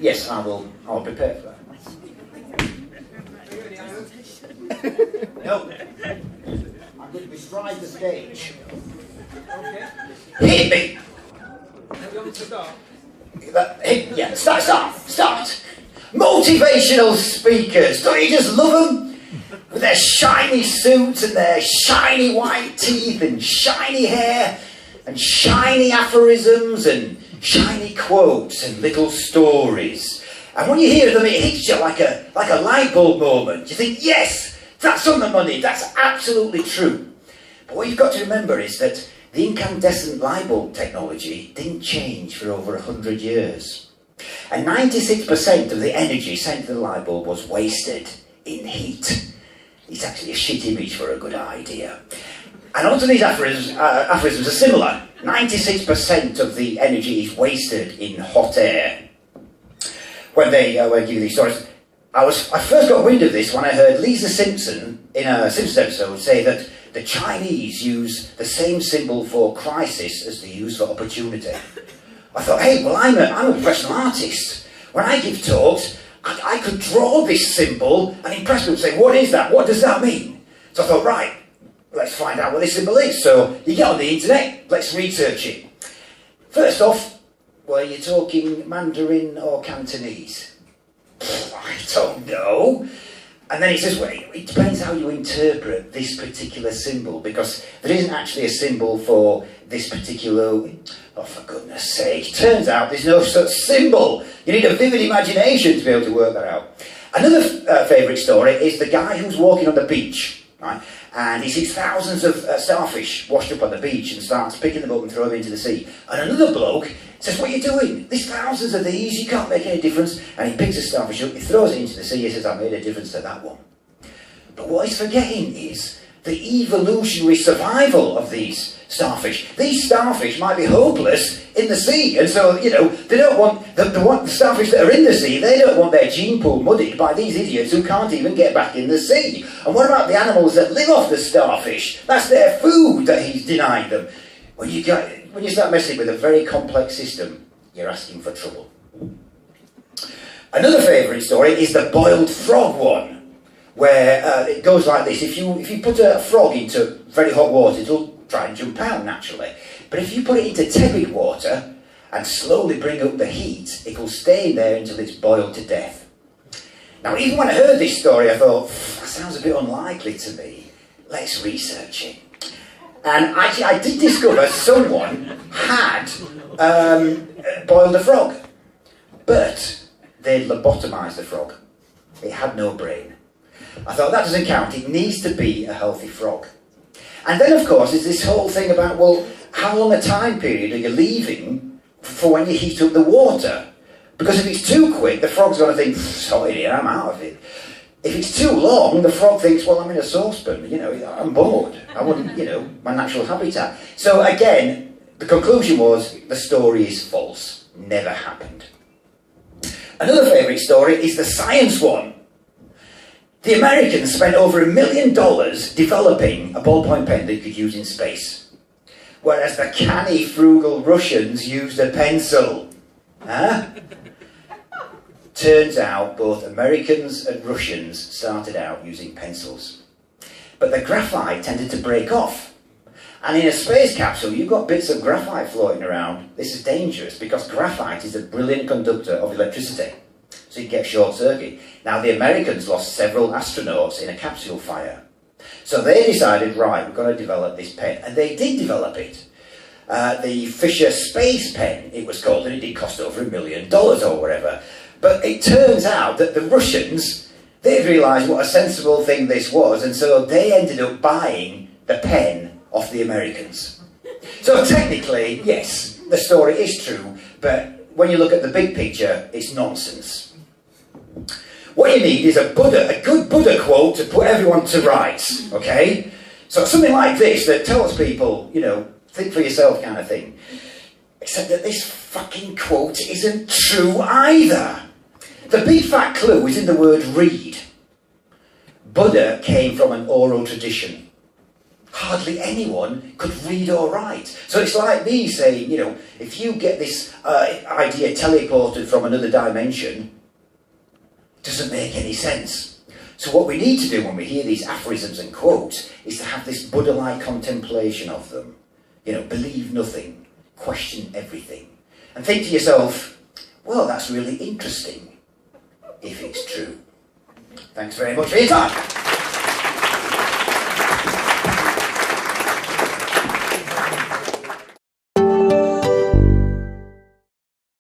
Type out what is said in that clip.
Yes, I'll prepare for that. No. I'm going to bestride the stage. Okay. Hit me! Have you want to start? Yeah, start! Motivational speakers, don't you just love them? With their shiny suits and their shiny white teeth and shiny hair and shiny aphorisms and shiny quotes and little stories. And when you hear them, it hits you like a light bulb moment. You think, yes, that's on the money, that's absolutely true. But what you've got to remember is that the incandescent light bulb technology didn't change for over 100 years. And 96% of the energy sent to the light bulb was wasted in heat. It's actually a shit image for a good idea. And also these aphorisms are similar. 96% of the energy is wasted in hot air. When they give you these stories, I first got wind of this when I heard Lisa Simpson in a Simpsons episode say that the Chinese use the same symbol for crisis as they use for opportunity. I thought, hey, well, I'm a professional artist. When I give talks, I could draw this symbol and impress people and say, what is that? What does that mean? So I thought, right, let's find out what this symbol is. So you get on the internet, let's research it. First off, were you talking Mandarin or Cantonese? I don't know. And then he says, well, it depends how you interpret this particular symbol, because there isn't actually a symbol for this particular... Oh, for goodness sake. Turns out there's no such symbol. You need a vivid imagination to be able to work that out. Another favourite story is the guy who's walking on the beach, right? And he sees thousands of starfish washed up on the beach and starts picking them up and throwing them into the sea. And another bloke says, what are you doing? There's thousands of these, you can't make any difference. And he picks a starfish up, he throws it into the sea, he says, I made a difference to that one. But what he's forgetting is the evolutionary survival of these starfish. These starfish might be hopeless in the sea, and so, you know, they don't want, the starfish that are in the sea, they don't want their gene pool muddied by these idiots who can't even get back in the sea. And what about the animals that live off the starfish? That's their food that he's denied them. When you start messing with a very complex system, you're asking for trouble. Another favourite story is the boiled frog one, where it goes like this. If you put a frog into very hot water, it'll try and jump out naturally. But if you put it into tepid water and slowly bring up the heat, it will stay in there until it's boiled to death. Now, even when I heard this story, I thought, that sounds a bit unlikely to me. Let's research it. And actually, I did discover someone had boiled a frog, but they'd lobotomised the frog. It had no brain. I thought, that doesn't count. It needs to be a healthy frog. And then, of course, there's this whole thing about, well, how long a time period are you leaving for when you heat up the water? Because if it's too quick, the frog's going to think, sorry dear, I'm out of it. If it's too long, the frog thinks, well, I'm in a saucepan, you know, I'm bored. I wouldn't, you know, my natural habitat. So again, the conclusion was, the story is false. Never happened. Another favourite story is the science one. The Americans spent over $1 million developing a ballpoint pen they could use in space, whereas the canny, frugal Russians used a pencil. Huh? Turns out both Americans and Russians started out using pencils. But the graphite tended to break off. And in a space capsule, you've got bits of graphite floating around. This is dangerous because graphite is a brilliant conductor of electricity. So you get short circuit. Now the Americans lost several astronauts in a capsule fire. So they decided, right, we're going to develop this pen. And they did develop it. The Fisher Space Pen, it was called, and it did cost over $1 million or whatever. But it turns out that the Russians, they realised what a sensible thing this was, and so they ended up buying the pen off the Americans. So technically, yes, the story is true, but when you look at the big picture, it's nonsense. What you need is a good Buddha quote to put everyone to rights, okay? So something like this that tells people, you know, think for yourself kind of thing. Except that this fucking quote isn't true either. The big fat clue is in the word read. Buddha came from an oral tradition. hardly anyone could read or write. So it's like me saying, you know, if you get this idea teleported from another dimension, it doesn't make any sense. So what we need to do when we hear these aphorisms and quotes is to have this Buddha-like contemplation of them. You know, believe nothing, question everything, and think to yourself, well, that's really interesting, if it's true. Thanks very much for your time.